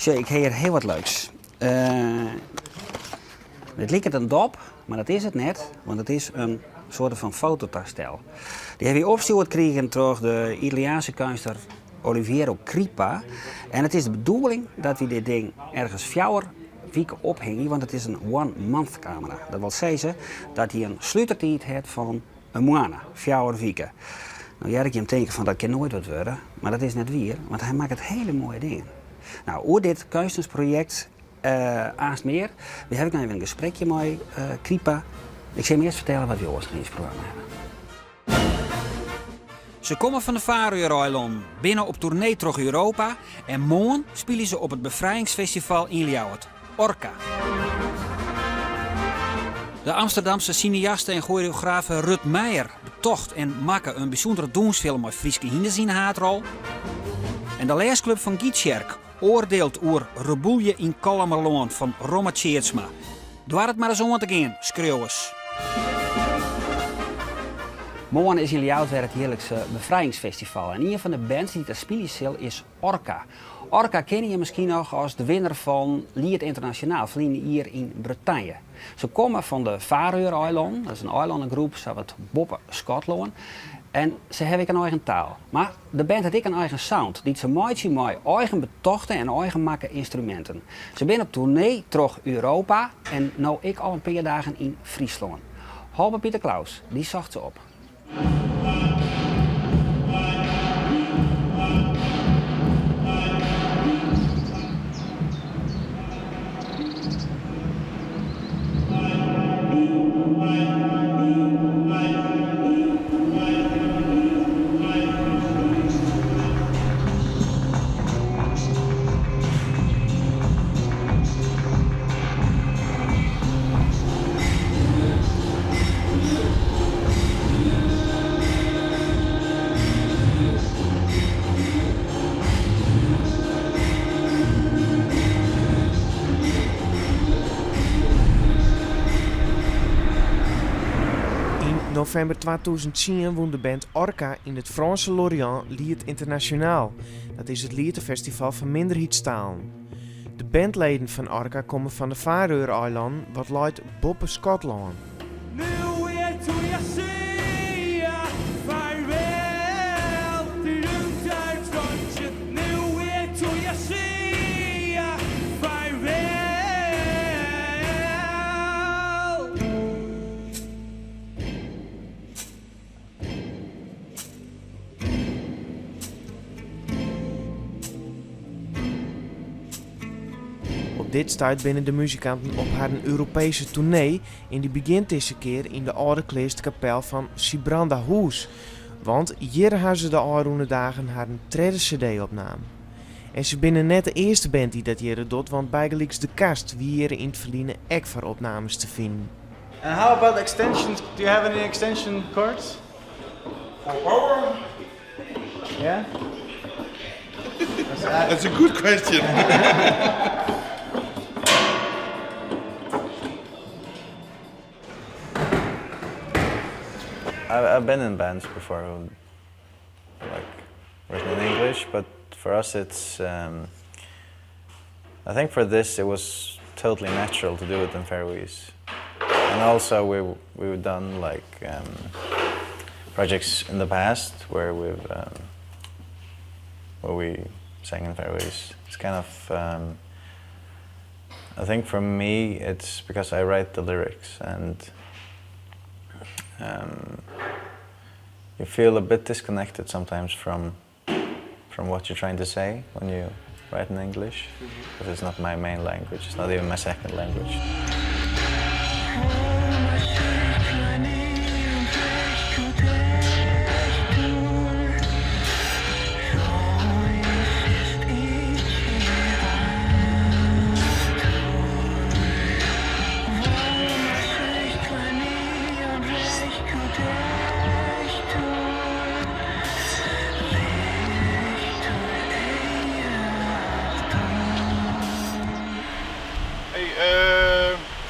Zo, ik heb hier heel wat leuks. Het lijkt een dop, maar dat is het net, want het is een soort van fototastel. Die hebben we opgestuurd gekregen door de Italiaanse kunstenaar Oliviero Cripa. En het is de bedoeling dat we dit ding ergens 4 weken ophingen, want het is een one-month camera. Dat wil zeggen dat hij een sluitertijd heeft van een maand, 4 weken. Nou ja, ik hem denken van dat kan nooit wat worden, maar dat is net weer, want hij maakt het hele mooie dingen. Nou, over dit kunstensproject aanst meer, we hebben nou even een gesprekje met Cripa. Ik zal hem eerst vertellen wat we oorspronkelijk programma hebben. Ze komen van de Faroe-eilanden, binnen op tournee door Europa en morgen spelen ze op het bevrijdingsfestival in Ljouwert, Orca. De Amsterdamse cineaste en choreografe Rut Meijer betocht en maakt een bijzondere doensfilm uit Frieske Hinders in de haardrol. En de leesclub van Gietsjerk oordeelt over Reboelje in Kalmerloon van Roma Tjeertsma. Doe het maar eens om te gaan, schreeuwers. Morgen is in Ljouwert weer het heerlijkste bevrijdingsfestival. En een van de bands die daar spelen is Orca. Orca ken je misschien nog als de winnaar van Lied Internationaal, verliezen hier in Bretagne. Ze komen van de Faroe-eilanden, dat is een eilandengroep, zo wat boppen Schotland. En ze hebben een eigen taal. Maar de band heeft ook een eigen sound, die ze maakt met eigen betochten en eigen maken instrumenten. Ze zijn op tournee door Europa en nu ik al een paar dagen in Friesland. Halbe Pieter Klaus, die zocht ze op. In november 2010 won de band Orca in het Franse Lorient Lied Internationaal. Dat is het liedfestival van minderheidstalen. De bandleden van Orca komen van de Faroe-eilanden, wat luidt Boppe Schotland. Op dit stuit binnen de muzikanten op haar Europese tournee en die begint deze keer in de oude kleestkapel van Sibranda Hoes. Want hier hebben ze de aanroende dagen haar een tweede cd-opname. En ze binnen net de eerste band die dat hier doet, want bijgelijks de kast wie hier in het verliezen ook voor opnames te vinden. And how about extensions? Do you have any extension cords? For power? Yeah? That's a good question. I've been in bands before, like written in English, but for us it's, I think for this it was totally natural to do it in Faroese. And also we've done like projects in the past where we sang in Faroese. It's kind of, I think for me it's because I write the lyrics and you feel a bit disconnected sometimes from what you're trying to say when you write in English, because it's not my main language, it's not even my second language.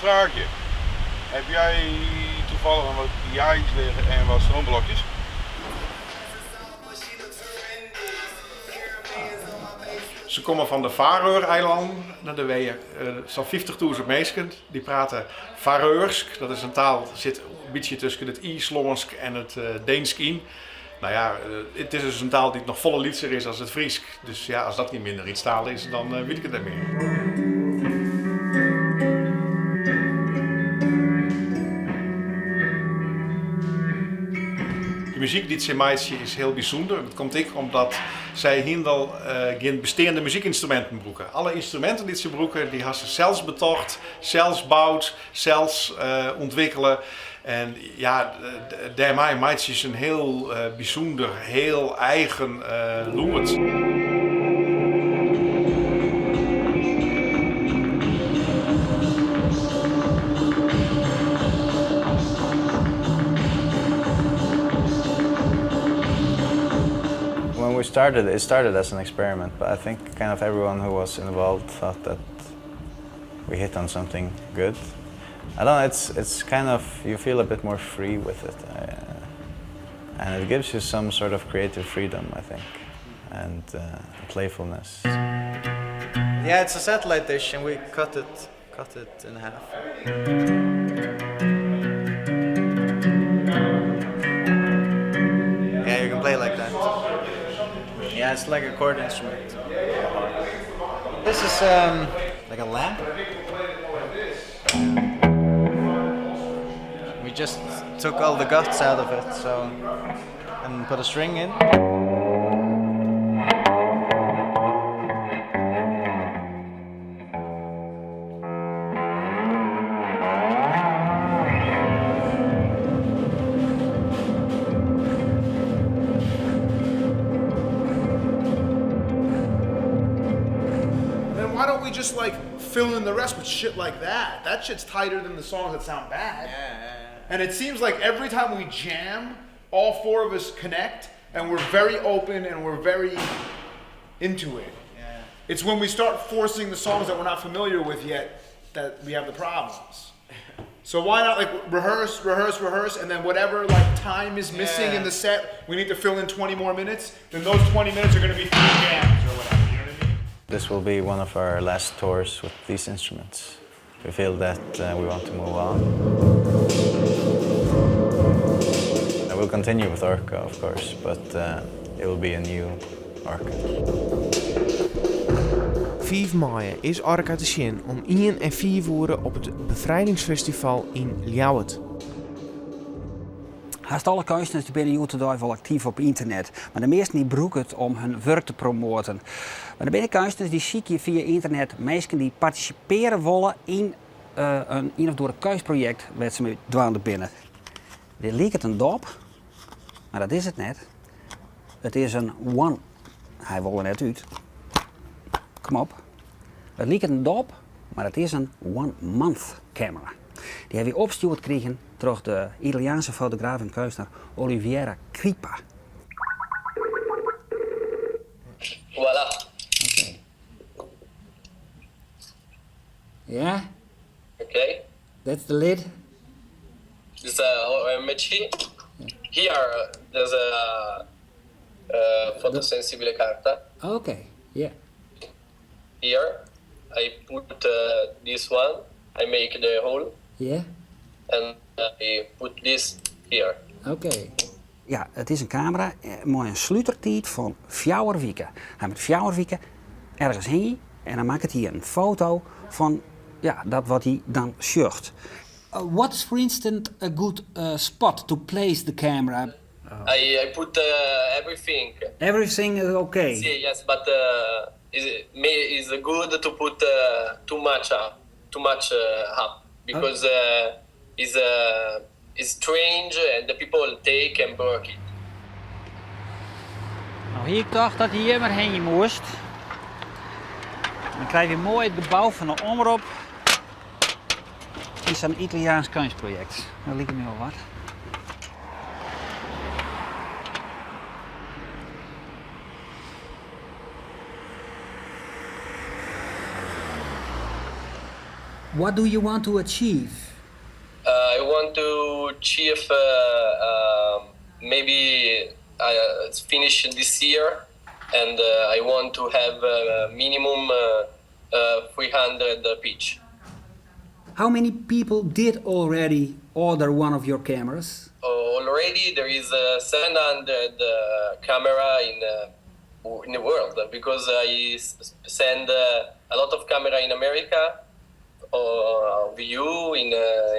Vraagje. Heb jij toevallig wat jaartjes liggen en wat stroomblokjes? Ze komen van de Faroe-eilanden. Daar ben je zo'n 50.000 mensen. Die praten Faroeersk. Dat is een taal, zit een beetje tussen het IJslandsk en het Deens in. Nou ja, het is dus een taal die nog volle liedser is als het Fries. Dus ja, als dat niet minder iets taal is, dan weet ik het niet meer. De muziek die ze maakt is heel bijzonder. Dat komt ook omdat zij heel geen bestaande muziekinstrumenten gebruiken. Alle instrumenten die ze gebruiken, die hebben ze zelfs betocht, zelfs bouwd, zelfs ontwikkelen. En ja, daarmee maakt ze een heel bijzonder, heel eigen lood. When we started, it started as an experiment, but I think kind of everyone who was involved thought that we hit on something good. I don't know, it's kind of, you feel a bit more free with it. And it gives you some sort of creative freedom, I think, and playfulness. Yeah, it's a satellite dish and we cut it in half. Yeah, you can play like that. Yeah, it's like a chord instrument. This is like a lamp. We just took all the guts out of it, so and put a string in. Why don't we just like fill in the rest with shit like that? That shit's tighter than the songs that sound bad. And it seems like every time we jam, all four of us connect and we're very open and we're very into it. It's when we start forcing the songs that we're not familiar with yet that we have the problems. So why not like rehearse, and then whatever like time is missing in the set, we need to fill in 20 more minutes, then those 20 minutes are gonna be 3 jams or whatever. This will be one of our last tours with these instruments. We feel that we want to move on. I will continue with Orca, of course, but it will be a new Orca. 5 mei is Orca te zien om 1 en 4 uur op het Bevrijdingsfestival in Ljouwert. Haast alle kunstenaars die binnen Jutendorf wel actief op internet, maar de meesten die broeken het om hun werk te promoten. Maar de binnen kunstenaars die zie je via internet mensen die participeren willen in een of door een kunstproject waar ze mee dwaande binnen. Dit lijkt het een dop, maar dat is het net. Het is een one. Hij wil er net uit. Kom op. Het lijkt een dop, maar het is een one-month camera. Die hebben we opgestuurd gekregen door de Italiaanse fotograaf en kunstenaar Oliviera Kripa. Voilà. Okay. Yeah? Okay. That's the lid? This OMG. Here there's a photosensibile carta. Okay, yeah. Here I put this one. I make the hole. Yeah? And I put this here. Oké. Ja, het is een camera met een sluitertijd van 4 weken. Hij met 4 weken ergens heen en dan maakt hij een foto van ja, dat wat hij dan zucht. What is for instance a good spot to place the camera? I put everything. Everything is okay. Yes, but is good to put too much up because is strange and the people take and work it. Nou, hier ik dacht dat hij hier maar heen moest. Dan krijg je mooi het gebouw van de omroep. Het is een Italiaans kunstproject. Dat lijkt me wel wat. What do you want to achieve? I want to achieve maybe finish this year and I want to have minimum 300 pitch. How many people did already order one of your cameras? Already there is 700 camera in the world, because I send a lot of camera in America, view in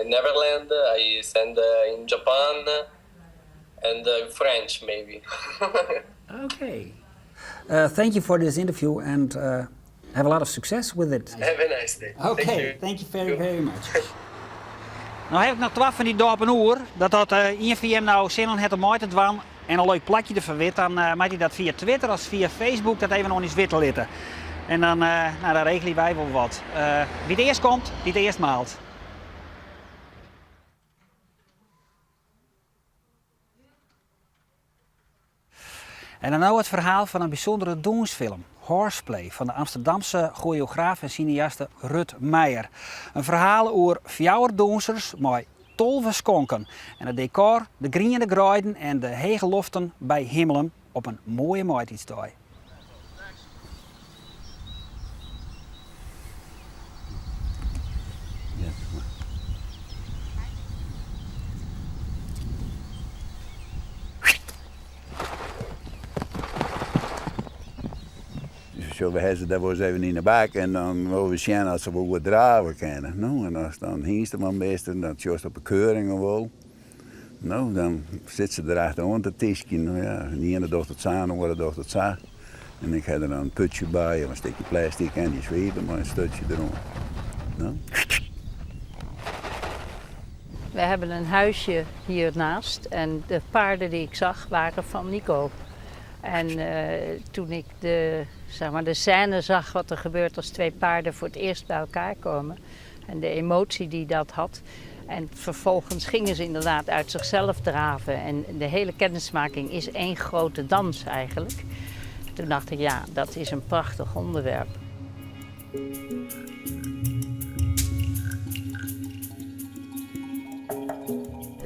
Netherlands, I send in Japan, and French maybe. Okay. Thank you for this interview and have a lot of success with it. Have a nice day. Okay, thank you very, very much. Nou heb ik nog 12 van die dorpen oer. Dat had een van hem nou zin om het om uit te doen en een leuk plakje ervan wit. Dan maakt hij dat via Twitter of via Facebook dat even nog eens wit litten. En dan, dan regelen wij wel wat. Wie het eerst komt, die het eerst maalt. En dan nou het verhaal van een bijzondere donsfilm. Horseplay van de Amsterdamse choreograaf en cineaste Rut Meijer. Een verhaal over 4 dansers met 12 skonken. En het decor, de griene gruiden en de hege loften bij Himmelen op een mooie maaltijddag. Zo, we hebben ze daar wel eens even in de bak en dan willen we zien als ze wel wat draven kunnen. Nou, en als dan Hiensteman best en dat juist op een keuring of wel. Nou, dan zit ze erachter onder het tischje. Nou ja, de ene docht het zo, de andere docht het zo. En ik heb er dan een putje bij, of een stukje plastic en die zweven, maar een stukje erom. Nou. We hebben een huisje hiernaast en de paarden die ik zag waren van Nico. En toen ik de scène zag wat er gebeurt als 2 paarden voor het eerst bij elkaar komen en de emotie die dat had. En vervolgens gingen ze inderdaad uit zichzelf draven en de hele kennismaking is 1 grote dans eigenlijk. Toen dacht ik, ja, dat is een prachtig onderwerp.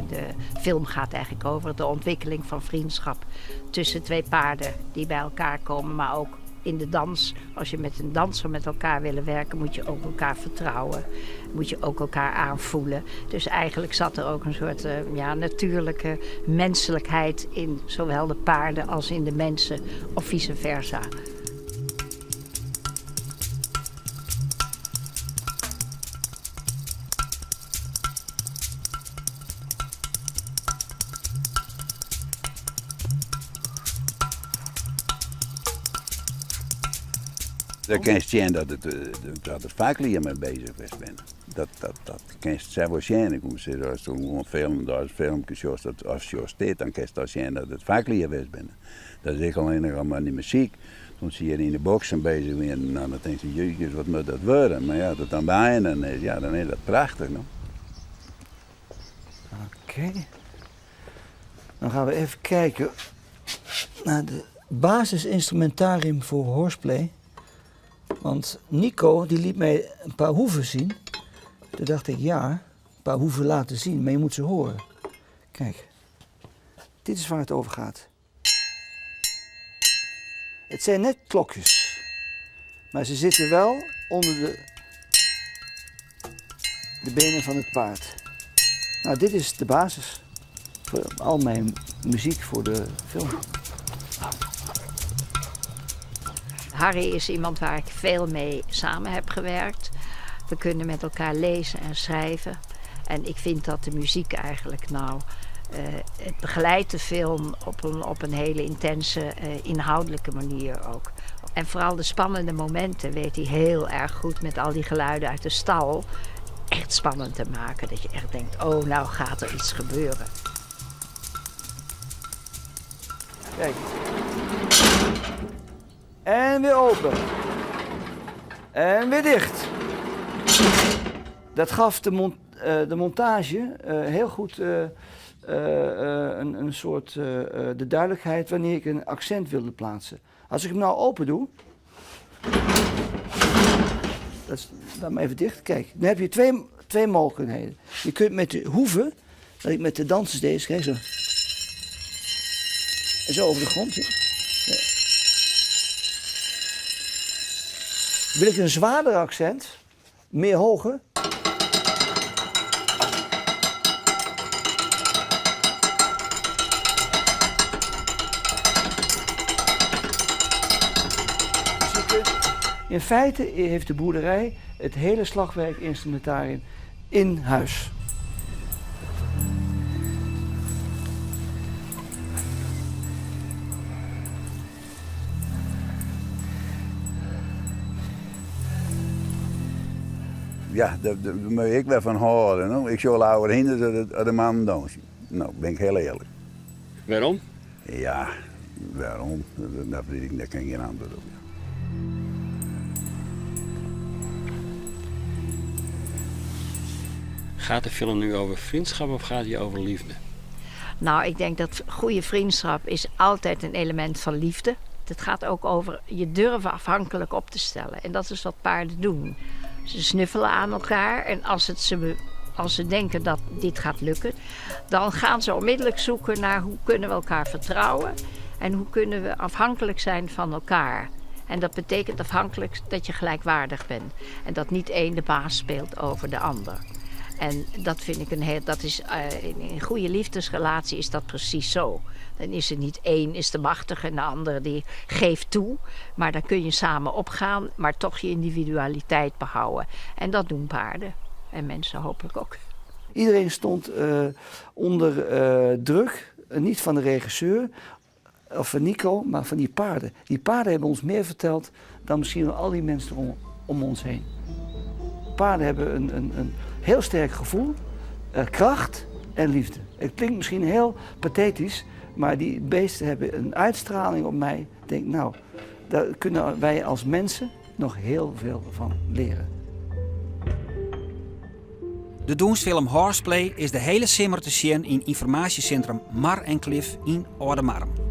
De film gaat eigenlijk over de ontwikkeling van vriendschap tussen 2 paarden die bij elkaar komen, maar ook in de dans. Als je met een danser met elkaar wil werken, moet je ook elkaar vertrouwen. Moet je ook elkaar aanvoelen. Dus eigenlijk zat er ook een soort natuurlijke menselijkheid in zowel de paarden als in de mensen of vice versa. Dan kan je zien dat het vaklier mee bezig is. Dat kan je zelf wel zien. Als je gewoon film, daar is filmpjes, als je dit, dan kan je dat zien dat het vaklier is. Dat is ik alleen nog maar die muziek. Toen zie je in de boksen bezig en dan denk je, jezus, wat moet dat worden? Maar ja, dat dan bijna is, ja, dan is dat prachtig. No? Oké. Dan gaan we even kijken naar de basisinstrumentarium voor Horseplay. Want Nico die liet mij een paar hoeven zien. Toen dacht ik, ja, een paar hoeven laten zien, maar je moet ze horen. Kijk, dit is waar het over gaat. Het zijn net klokjes, maar ze zitten wel onder de benen van het paard. Nou, dit is de basis voor al mijn muziek voor de film. Harry is iemand waar ik veel mee samen heb gewerkt. We kunnen met elkaar lezen en schrijven. En ik vind dat de muziek eigenlijk het begeleidt de film op een hele intense, inhoudelijke manier ook. En vooral de spannende momenten weet hij heel erg goed met al die geluiden uit de stal echt spannend te maken. Dat je echt denkt, oh, nou gaat er iets gebeuren. Kijk. En weer open. En weer dicht. Dat gaf de montage heel goed een soort de duidelijkheid wanneer ik een accent wilde plaatsen. Als ik hem nou open doe. Laat me even dicht. Kijk, dan heb je twee mogelijkheden. Je kunt met de hoeven, dat ik met de dansers deed, kijk zo. En zo over de grond. Wil ik een zwaarder accent? Meer hoger? In feite heeft de boerderij het hele slagwerkinstrumentarium in huis. Ja, daar moet ik wel van houden. No? Ik zou ouder hinder dat de man doen. Nou, ben ik heel eerlijk. Waarom? Ja, waarom? Dat weet ik, daar kan ik geen antwoord op. Gaat de film nu over vriendschap of gaat hij over liefde? Nou, ik denk dat goede vriendschap is altijd een element van liefde. Het gaat ook over je durven afhankelijk op te stellen. En dat is wat paarden doen. Ze snuffelen aan elkaar en als ze denken dat dit gaat lukken, dan gaan ze onmiddellijk zoeken naar hoe kunnen we elkaar vertrouwen en hoe kunnen we afhankelijk zijn van elkaar. En dat betekent afhankelijk dat je gelijkwaardig bent en dat niet één de baas speelt over de ander. En dat vind ik in een goede liefdesrelatie is dat precies zo. Dan is er niet één is de machtige en de andere die geeft toe. Maar dan kun je samen opgaan, maar toch je individualiteit behouden. En dat doen paarden. En mensen hopelijk ook. Iedereen stond onder druk, niet van de regisseur of van Nico, maar van die paarden. Die paarden hebben ons meer verteld dan misschien wel al die mensen om ons heen. Paarden hebben een heel sterk gevoel, kracht en liefde. Het klinkt misschien heel pathetisch, maar die beesten hebben een uitstraling op mij. Ik denk, nou, daar kunnen wij als mensen nog heel veel van leren. De Doensfilm Horseplay is de hele simmer te zien in informatiecentrum Mar en Klif in Oudemarm.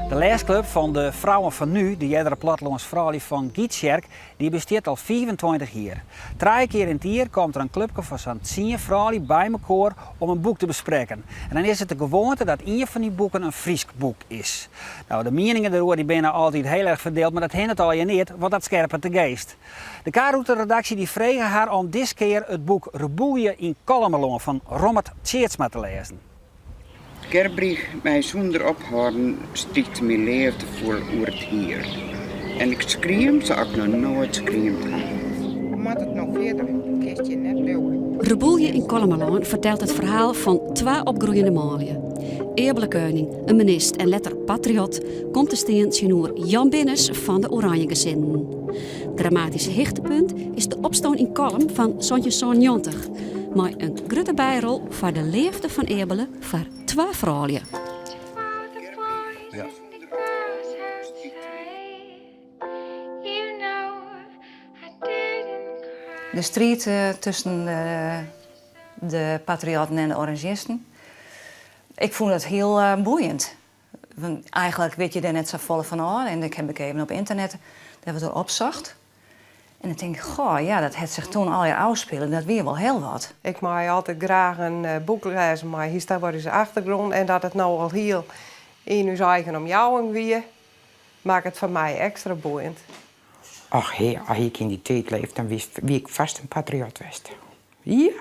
De leesclub van de Vrouwen van Nu, de Jedre Plattelands Vrouwen van Gietsjerk, die bestaat al 25 jaar. 3 keer in het jaar komt er een clubje van zo'n 10 vrouwen bij elkaar om een boek te bespreken. En dan is het de gewoonte dat een van die boeken een Fries boek is. Nou, de meningen daarover die zijn altijd heel erg verdeeld, maar dat hindert al je niet, want dat scherpt de geest. De K-route-redactie die vregen haar om dit keer het boek Reboelje in Kolmerloon van Robert Tjeertsma te lezen. Gerbrich mij zonder ophouden sticht mijn leefde oer het hier. En ik schreeuw zoals ik nog nooit schreeuwd heb. Moet het nog verder? Kist je net leeuwen. Reboelje in Kolmerloon vertelt het verhaal van 2 opgroeiende maaljen. Eerbele Koning, een minister en letter patriot, komt te staan tegenover Jan Binnes van de Oranjegezinnen. Dramatisch hoogtepunt is de opstand in Kolm van Sontje Sonjontig. Maar een grote bijrol voor de leefde van Eerbele voor 2 vrouwen. Ja. De strijd tussen de patriotten en de orangisten. Ik vond het heel boeiend. Want eigenlijk weet je er net zo vol van. En ik heb even op internet dat we het opzocht. En dan denk ik, goh, ja, dat het zich toen alweer afspelen. Dat weer wel heel wat. Ik mag altijd graag een boek lezen, maar historische achtergrond. En dat het nou al heel in uw eigen omjouwing weer, maakt het voor mij extra boeiend. Ach, als ik in die tijd leefde, dan wie ik vast een patriot was. Ja.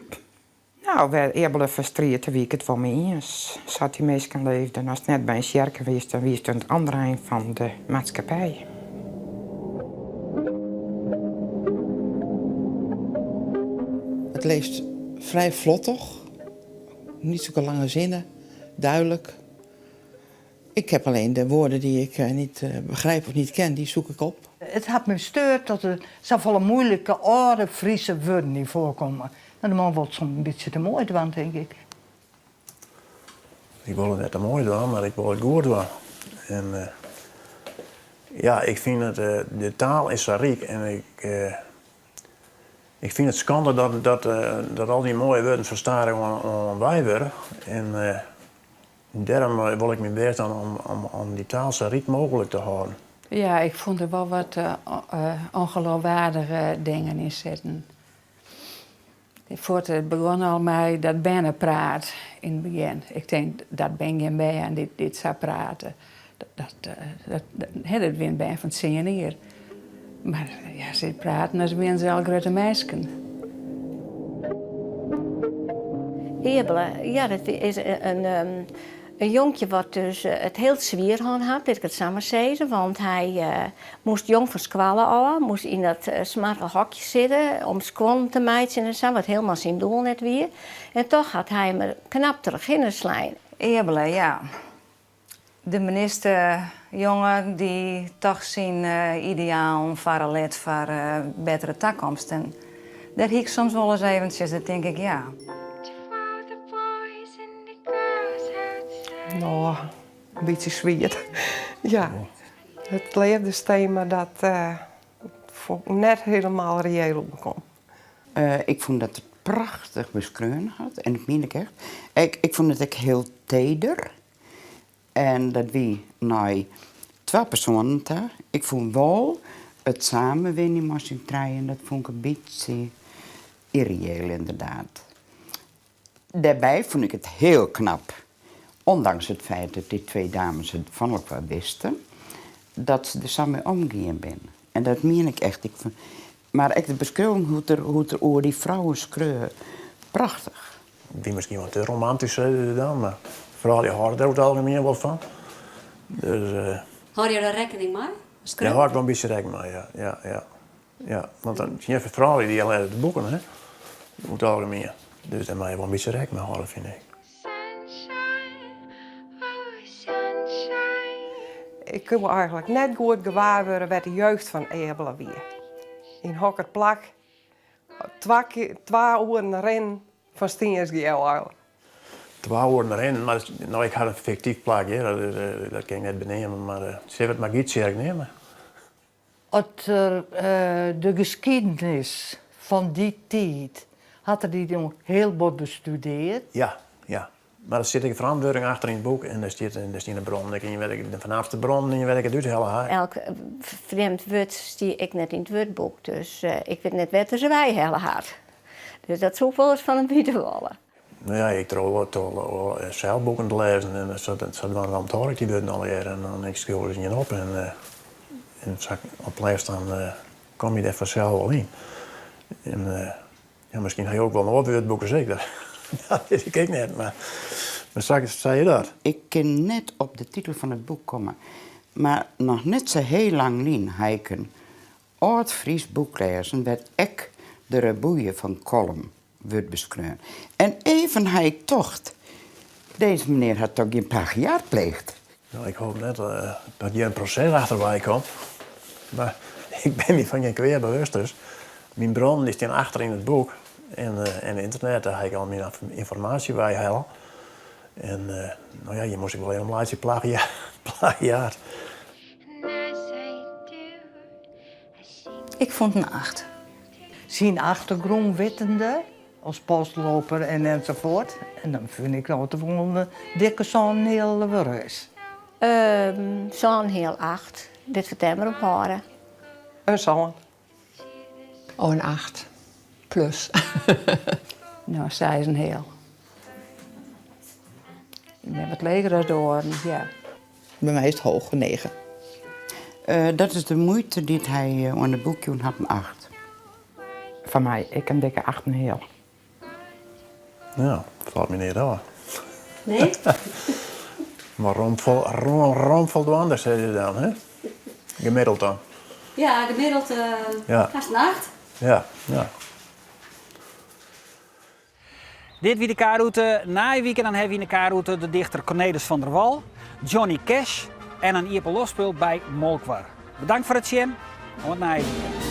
Nou, we hebben verstreten wie ik het wel mee eens. Zat die mensen leefden. Als het net bij een sjerk geweest, dan was het aan het andere eind van de maatschappij. Het leest vrij vlot toch. Niet zulke lange zinnen. Duidelijk. Ik heb alleen de woorden die ik niet begrijp of niet ken, die zoek ik op. Het had me gestoord dat er zoveel moeilijke oude Friese woorden in voorkomen. En de man wordt soms een beetje te mooi doen, denk ik. Ik wil het net te mooi doen, maar ik wil het goed doen. En ja, ik vind het, de taal is zo rijk en ik vind het schande dat al die mooie woorden verstaan aan wij worden. En daarom wil ik me best om die taal zo rijk mogelijk te houden. Ja, ik vond er wel wat ongeloofwaardige dingen in zitten. Het begon al met dat bannenpraat in het begin. Ik denk dat ben je bij en dit zou praten. Dat wint bij van 10 jaar. Maar ja, ze praten als ben ze al grote meisken. Eebele, ja, dat is een jonkje wat dus het heel zwaar had, dat ik het samen zeggen. Want hij moest jong van squallen al, moest in dat smartel hokje zitten om squallen te mijten en zo, wat helemaal zijn doel net weer. En toch had hij me knap terug in de slijn. Eebele, ja. De ministerjongen die toch zijn ideaal verlet voor betere toekomst. En daar hie ik soms wel eens eventjes, dat denk ik, ja. Nou, een beetje zwier. Ja, het levensthema dat vond ik net helemaal reëel bekom. Ik vond dat het prachtig beschreven had. En dat meen ik echt. Ik vond het ook heel teder. En dat wie, nou, 2 personen daar. Ik vond wel het samenwinnen met z'n drieën, dat vond ik een beetje irreëel inderdaad. Daarbij vond ik het heel knap. Ondanks het feit dat die 2 dames het van elkaar wisten, dat ze er samen omgegaan zijn. En dat meen ik echt. Maar echt de beschrijving hoe het over die vrouwen schreeuwen, prachtig. Die misschien wat te romantisch dan, maar vooral die houdt er over het algemeen wel van. Dus, Hou je er rekening mee? ja, houdt wel een beetje rekening mee, ja. Want dan zie je vrouwen die al uit de boeken, hè, over het algemeen. Dus daar moet je wel een beetje rekening mee houden, vind ik. Ik kon eigenlijk net goed gewaar worden wat de jeugd van Eebele weer. In hokkerplak, 2 uur rennen van Stiensgeel eigenlijk. 2 uur rennen, maar nou, ik had een fictief plak, hè. Dat kan ik net benemen, maar ze hebben het maar iets sterk nemen. De geschiedenis van die tijd, had die dan heel goed bestudeerd? Ja. Maar er zit een verantwoording achter in het boek en daar staat een bron. Dan kun je vanaf de bron en je werkt het uit heel hard. Elk vreemd woord stie ik net in het woordboek, dus ik weet net wat ze wij heel hard. Dus dat zou wel eens van een bieden willen. Nou ja, ik trouw wel zelf boeken te lezen en dat zat dan aan het horen die woorden al jaren. En dan ik schreeuw er niet op en op les dan kom je er vanzelf wel in. En ja, misschien heb je ook wel een woordboeken zeker. Dat weet ik niet, maar zei je dat? Ik kan net op de titel van het boek komen. Maar nog net zo heel lang lien heiken. Oud-Fries boek lezen werd ik de reboeien van Kolm wordt beschreven. En even hij ik tocht. Deze meneer had toch geen plagiaat pleegd? Nou, ik hoop net dat je een proces achterwij komt. Maar ik ben me van geen kweer bewust dus. Mijn bron die staan achter in het boek. En internet, daar heb ik al meer informatie bij halen. En nou ja, je moest ik wel een laatje plagiaat. Ik vond een 8. Zijn achtergrond wittende, als postloper en enzovoort. En dan vind ik dat de volgende dikke zo'n heel reus. Zo'n heel 8. Dit vertellen we op horen. Een zoon. Oh, een 8. Plus. Nou, zij is een heel. Ik ben wat leger door, ja. Bij mij is het hoog, een 9. Dat is de moeite die hij aan het boekje had, een 8. Van mij, ik een dikke 8,5. Ja, valt me niet aan. Nee? Maar rompvol anders, zei je dan, hè? Gemiddeld dan. Ja, gemiddeld haast een 8. Ja. Dit wie de kaarroute. Na je weekend dan hebben we in de kaarroute de dichter Cornelis van der Wal, Johnny Cash en een Ieper Lospul bij Molkwar. Bedankt voor het zien. Tot na je weekend.